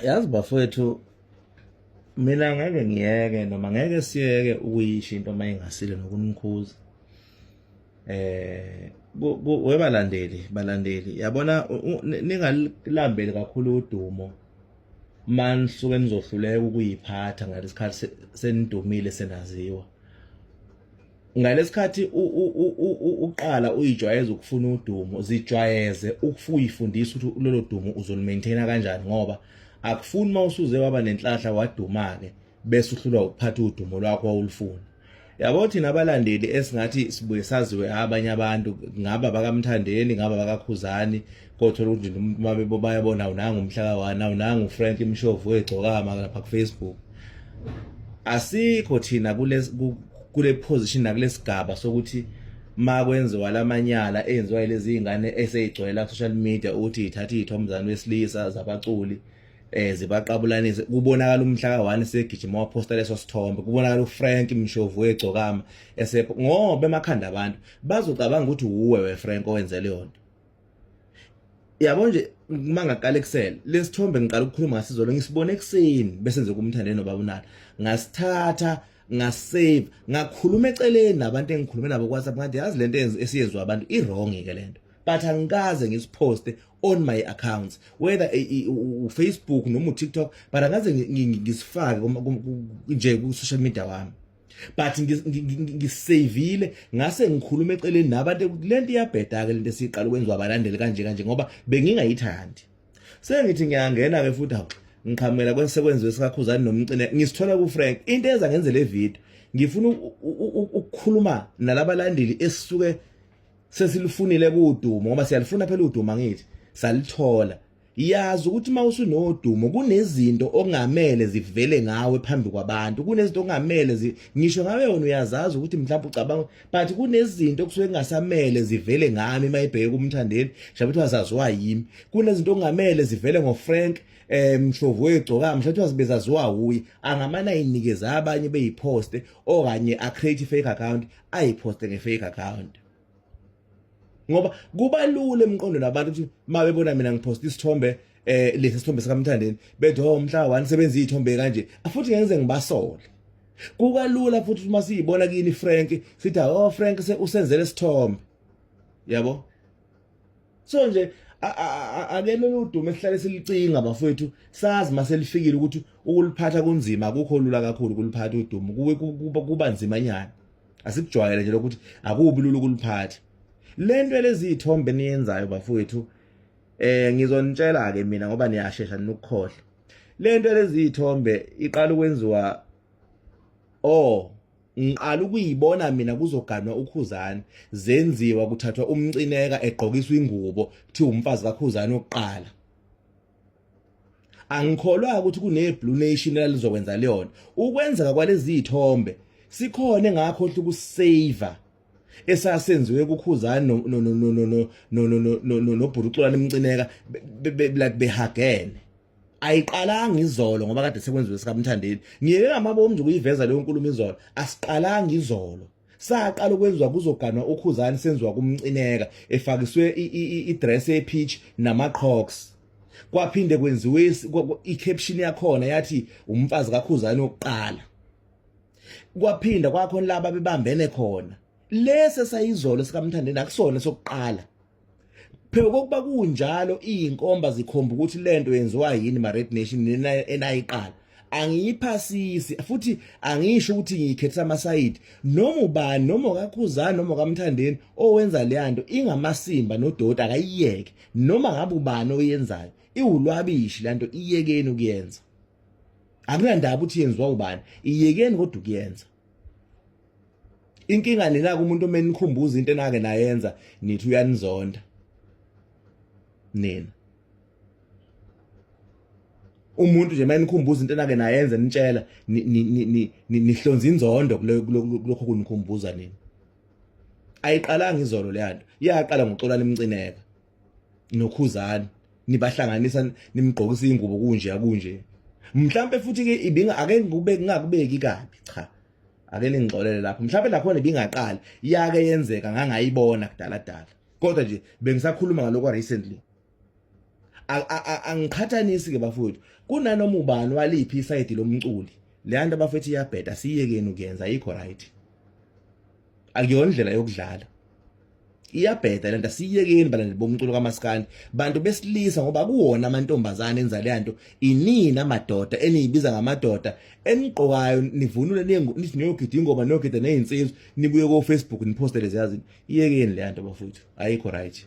Yazi bafowethu, mina ngeke ngiyeke noma ngeke siyeke ukuyisho into mayingasile nokunikhuza. Balandeli yabona ningalambeli kakhulu udumo manisuke nizohluleka ukuyiphatha ngalesikhathi senidumile senaziwa. Ngalesikhathi uqala uyijwayeza ukufuna udumo, zijwayeze ukufuyifundisa ukuthi lolo dumo uzolimaintaina kanjani, ngoba akufuni mawusuze waba nenhlahla waduma ke bese uhlulwa ukuphatha udumo lwakho awulufuni. Yabo thina abalandeli esingathi sibuye saziwe abanye abantu, ngaba bakaMthandeni, ngaba bakaKhuzani, kodwa ukuthi umuntu bayabona unanga umhlaka wana, unanga uFrank Mshovu egcokama lapha ku Facebook. Asikho thina kule position nakulesigaba sokuthi makwenziwa lamanyala enziwa lezi ingane eseyigcwele ku social media ukuthi ithatha izithombe wesilisa zabaculi zibaqabulanise, kubonakala umhlaka ka1 segijima waposta leso sithombe, kubonakala uFrank Mshovu egcokama esepho, ngoba emakhanda abantu bazocabanga ukuthi uwe weFrank owenze leyo nto. Yabo nje mangaqala ekusela lesithombe ngiqala ukukhuluma ngasizolo ngisibone ekseni bese nje kuMthandeni noBabunala, ngasithatha ngasave ngakhuluma eceleni nabantu engikhulume nabo kwaSapho ngathi yazi lento esiyenziwa abantu iwrong ke lento, but angikaze ngisiposte on my accounts whether Facebook noma uTikTok, but angaze ngisifake nje ku social media wami, but ngisavile ngase ngikhuluma eceleni nabantu lento iyabheda ke lento esiqala ukwenziwa abalandeli kanje ngoba bengingayithandi. Sengithi ngiyangena ke futhi ngiqhamela kwensekwenziwe sikaKhuzani nomcine ngisithola kuFrank into eza ngenze le video, ngifuna ukukhuluma nalabalandeli esisuke sesilifunile kudumo ngoba siyalifuna phela udumo ngithi salithola. Yazi ukuthi mawusunodumo kunezinto ongamele zivele ngawe phambi kwabantu, kunezinto ongamele ngisho ngawe wona uyazazi ukuthi mhlawumbe ucabanga, but kunezinto kusuke kungasamele zivele ngami mayibheke kuMthandeni shabuthi wazaziwa yimi, kunezinto ongamele zivele ngoFrank Mshovu egcokama mhlawumbe wazibezaziwa uyi, angamana ayinikeza abanye beyiposte okanye acreate fake account ayiposte ngefake account. Ngoba kuba lula emqondweni abantu ukuthi mabebona mina ngiposta isithombe lesi sithombe sikaMthandeni bethi umhla ka1 sebenza izithombe kanje, futhi ngenze ngibasole. Kuba lula futhi uma siyibona kini Frank sithi Frank usenzele isithombe, yabo. So nje akele udumo esihlale silicinga bafowethu, sazi maselifikile ukuthi ukuliphatha kunzima, akukho lula kakhulu kuliphatha udumo, kuba nzima nyana. Asikujwayele nje ukuthi akubi lula ukuliphatha lento lezi izithombe niyenzayo bafowethu. Ngizonitshela ke mina ngoba niyashesha nokukhohle, lento lezi izithombe iqala ukwenziwa ngiqala ukuyibona mina kuzoganwa uKhuzani, zenziwa kuthathwa umcineka egqokiswa ingubo kuthi umfazi kaKhuzani oqala. Angikholwa ukuthi kune Blue Nation elizokwenza leyo nto. Ukwenzeka kwalezi izithombe sikhona engakhohle ukusave esasenziwe kuKhuzani noBhuruculwane Mcineka like behagene. Ayiqalanga izolo ngoba kade sekwenziwe sikaMthandeni, ngiyeke ngamabomu nje ukuyiveza leyo nkulumo izolo, asiqalanga izolo, saqala ukwenziwa kuzoganwa uKhuzani senziwa kuMcineka efakiswe idress epeach nama-Crocs. Kwaphinde kwenziwe i-caption yakhona yathi umfazi kaKhuzani oqala. Kwaphinda kwakhona laba bebambene khona, lese sayizolo sikaMthandeni akusona sokuqala. Phela kokuba kunjalo inkomba zikhomba ukuthi lento yenziwa yini ma-Red Nation enayiqala, angiyiphasisi futhi angisho ukuthi ngiyikhetha amasayidi noma ubani noma kaKhuzani noma kaMthandeni owenza le nto ingamasimba nodoti akayiyeke, noma ngabe ubani oyenzayo iwulwabishi lento, iyekeni ukuyenza. Akunandaba ukuthi yenziwa ubani, iyekeni kodwa ukuyenza. Inkinga nina kumuntu omenikhumbuza into enake nayenza nithi uyanizonda nina. Umuntu nje manikhumbuza into enake nayenza nitshela nihlonza inzondo kulokho kunikhumbuza nina. Ayiqalanga izolo le nto, iyaqala ngoXolani Mcineka noKhuzani, nibahlanganisa nimgqokisa ingubo kunje. Mhlambe futhi ke ake ngingakubeki kabi, cha ake ningixolele lapho, mhlawumbe lakhona ibingaqala yake yenzeka ngangayibona kudala, kodwa nje bengisakhuluma ngalokho recently. angiqhathanisi ke bafowethu kunanoma ubani waliphi iside lomculi leyanto bafethu iyabheda siyekeni ukuyenza ayikho right akuyona indlela yokudlala iyabheda lento siyekeni balandi bomculo kaMaskandi bantu besilisa ngoba kuwona amantombazane enza leyanto inini amadoda eniyibiza ngamadoda eniqokayo nivunule nithi niyogida ingoma niyogida nezinsizwa nibuye ko Facebook niposte lezi yazi iyekeni leyanto bafowethu ayikho right